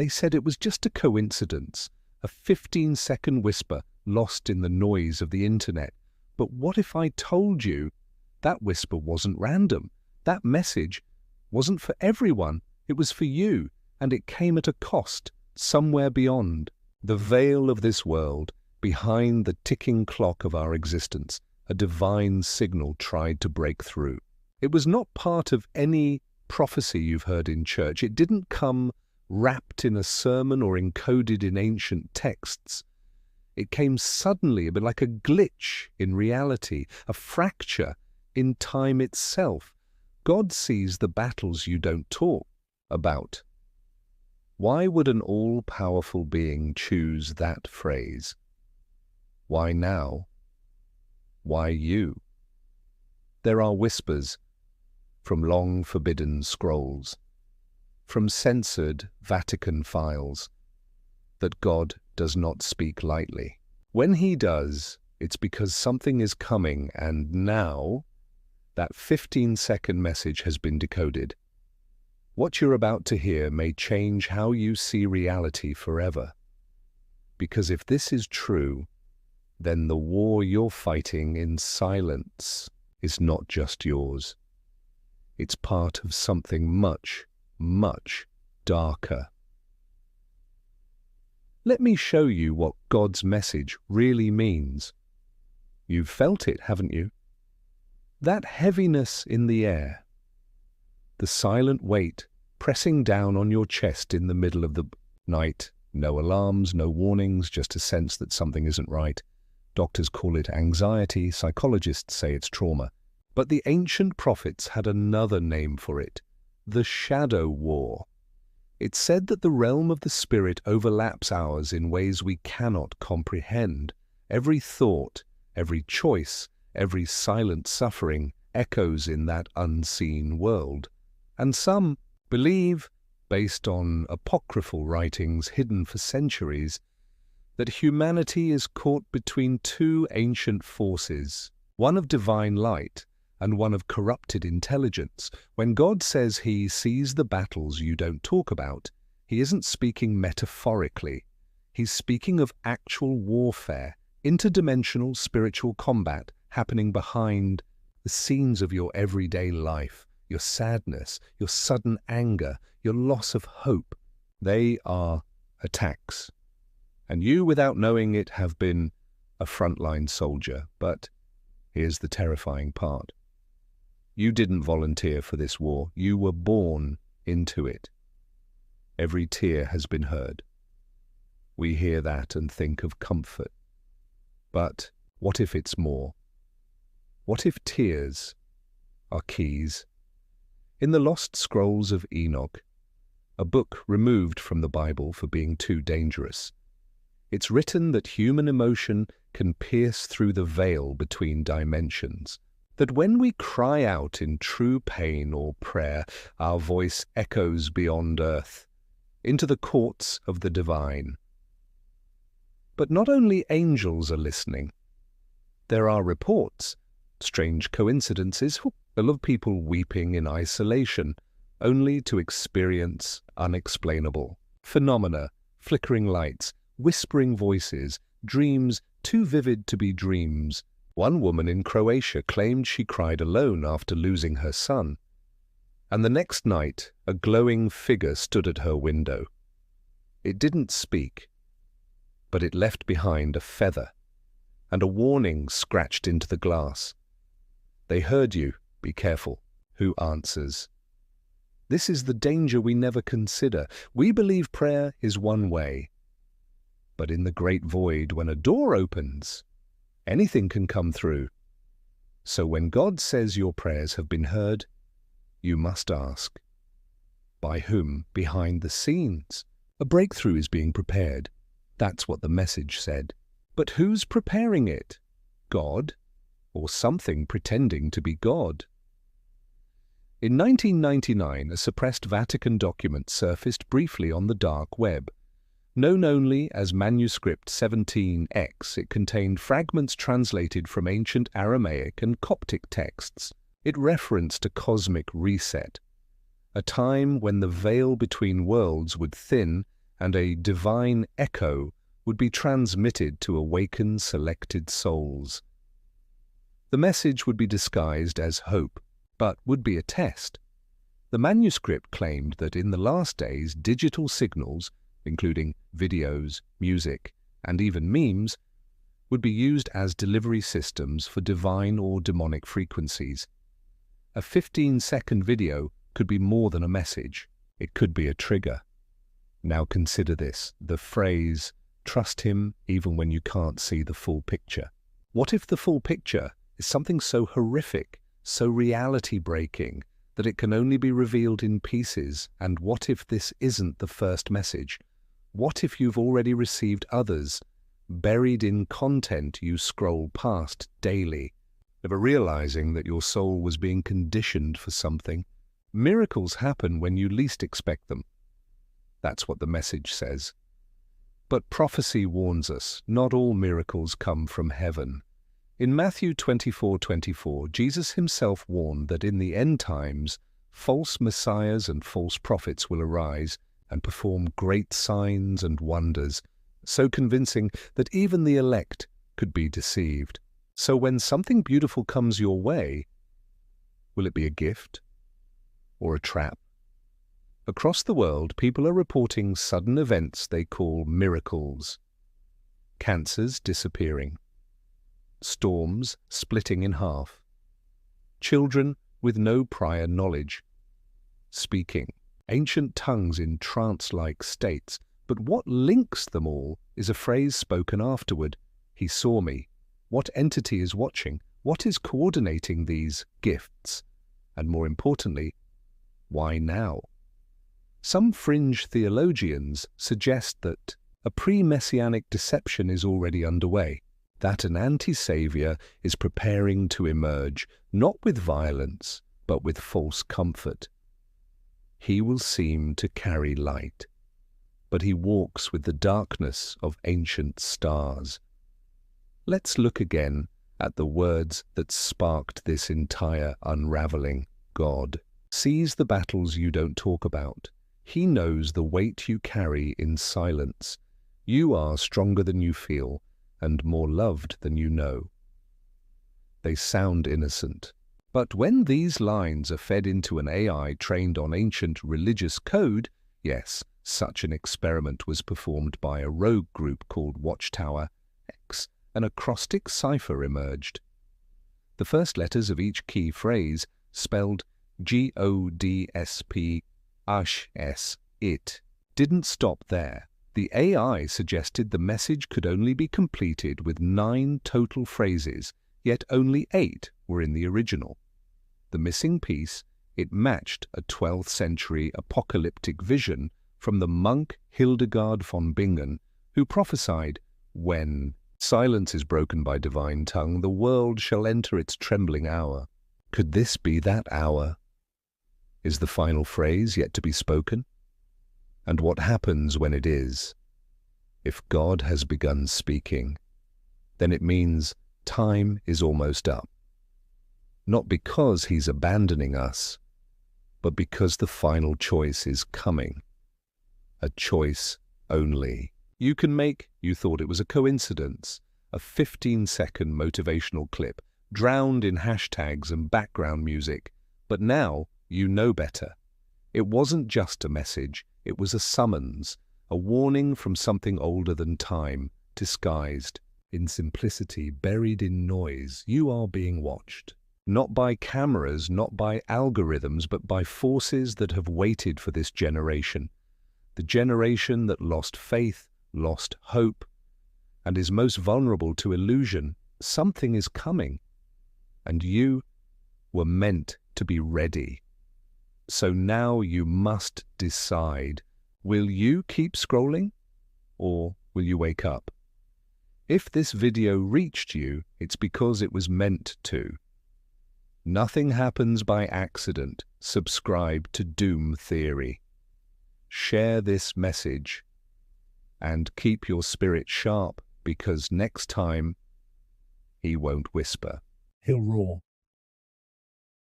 They said it was just a coincidence, a 15-second whisper lost in the noise of the internet. But what if I told you that whisper wasn't random? That message wasn't for everyone. It was for you, and it came at a cost, somewhere beyond the veil of this world, behind the ticking clock of our existence. A divine signal tried to break through. It was not part of any prophecy you've heard in church. It didn't come wrapped in a sermon or encoded in ancient texts. It came suddenly, a bit like a glitch in reality, a fracture in time itself. God sees the battles you don't talk about. Why would an all-powerful being choose that phrase? Why now? Why you? There are whispers from long forbidden scrolls, from censored Vatican files, that God does not speak lightly. When he does, it's because something is coming, and now that 15-second message has been decoded. What you're about to hear may change how you see reality forever. Because if this is true, then the war you're fighting in silence is not just yours. It's part of something much, much darker. Let me show you what God's message really means. You've felt it, haven't you? That heaviness in the air, the silent weight pressing down on your chest in the middle of the night. No alarms, no warnings, just a sense that something isn't right. Doctors call it anxiety, psychologists say it's trauma. But the ancient prophets had another name for it, the shadow war. It's said that the realm of the spirit overlaps ours in ways we cannot comprehend. Every thought, every choice, every silent suffering echoes in that unseen world. And some believe, based on apocryphal writings hidden for centuries, that humanity is caught between two ancient forces, one of divine light and one of corrupted intelligence. When God says he sees the battles you don't talk about, he isn't speaking metaphorically. He's speaking of actual warfare, interdimensional spiritual combat happening behind the scenes of your everyday life, your sadness, your sudden anger, your loss of hope. They are attacks. And you, without knowing it, have been a frontline soldier. But here's the terrifying part. You didn't volunteer for this war. You were born into it. Every tear has been heard. We hear that and think of comfort. But what if it's more? What if tears are keys? In the lost scrolls of Enoch, a book removed from the Bible for being too dangerous, it's written that human emotion can pierce through the veil between dimensions, that when we cry out in true pain or prayer, our voice echoes beyond earth, into the courts of the divine. But not only angels are listening. There are reports, strange coincidences, full of people weeping in isolation, only to experience unexplainable phenomena, flickering lights, whispering voices, dreams too vivid to be dreams. One woman in Croatia claimed she cried alone after losing her son, and the next night a glowing figure stood at her window. It didn't speak, but it left behind a feather and a warning scratched into the glass. They heard you, be careful. Who answers? This is the danger we never consider. We believe prayer is one way. But in the great void, when a door opens, anything can come through. So when God says your prayers have been heard, you must ask, by whom behind the scenes? A breakthrough is being prepared. That's what the message said. But who's preparing it? God? Or something pretending to be God? In 1999, a suppressed Vatican document surfaced briefly on the dark web. Known only as Manuscript 17X, it contained fragments translated from ancient Aramaic and Coptic texts. It referenced a cosmic reset, a time when the veil between worlds would thin and a divine echo would be transmitted to awaken selected souls. The message would be disguised as hope, but would be a test. The manuscript claimed that in the last days, digital signals, including videos, music, and even memes, would be used as delivery systems for divine or demonic frequencies. A 15-second video could be more than a message. It could be a trigger. Now consider this, the phrase, "Trust him even when you can't see the full picture." What if the full picture is something so horrific, so reality-breaking, that it can only be revealed in pieces? And what if this isn't the first message? What if you've already received others, buried in content you scroll past daily, never realizing that your soul was being conditioned for something? Miracles happen when you least expect them. That's what the message says. But prophecy warns us, not all miracles come from heaven. In Matthew 24:24, Jesus himself warned that in the end times, false messiahs and false prophets will arise and perform great signs and wonders, so convincing that even the elect could be deceived. So when something beautiful comes your way, will it be a gift or a trap? Across the world, people are reporting sudden events they call miracles. Cancers disappearing. Storms splitting in half. Children with no prior knowledge speaking. Ancient tongues in trance-like states. But what links them all is a phrase spoken afterward. He saw me. What entity is watching? What is coordinating these gifts? And more importantly, why now? Some fringe theologians suggest that a pre-messianic deception is already underway, that an anti-savior is preparing to emerge, not with violence, but with false comfort. He will seem to carry light, but he walks with the darkness of ancient stars. Let's look again at the words that sparked this entire unraveling. God sees the battles you don't talk about. He knows the weight you carry in silence. You are stronger than you feel and more loved than you know. They sound innocent. But when these lines are fed into an AI trained on ancient religious code, yes, such an experiment was performed by a rogue group called Watchtower X, an acrostic cipher emerged. The first letters of each key phrase spelled GODSP-S, it, didn't stop there. The AI suggested the message could only be completed with 9 total phrases, yet only 8 were in the original. The missing piece, it matched a 12th century apocalyptic vision from the monk Hildegard von Bingen, who prophesied, "When silence is broken by divine tongue, the world shall enter its trembling hour." Could this be that hour? Is the final phrase yet to be spoken? And what happens when it is? If God has begun speaking, then it means time is almost up. Not because he's abandoning us, but because the final choice is coming. A choice only you can make. You thought it was a coincidence, a 15-second motivational clip, drowned in hashtags and background music. But now you know better. It wasn't just a message, it was a summons, a warning from something older than time, disguised in simplicity, buried in noise. You are being watched. Not by cameras, not by algorithms, but by forces that have waited for this generation. The generation that lost faith, lost hope, and is most vulnerable to illusion. Something is coming, and you were meant to be ready. So now you must decide. Will you keep scrolling, or will you wake up? If this video reached you, it's because it was meant to. Nothing happens by accident. Subscribe to Doom Theory. Share this message and keep your spirit sharp, because next time he won't whisper. He'll roar.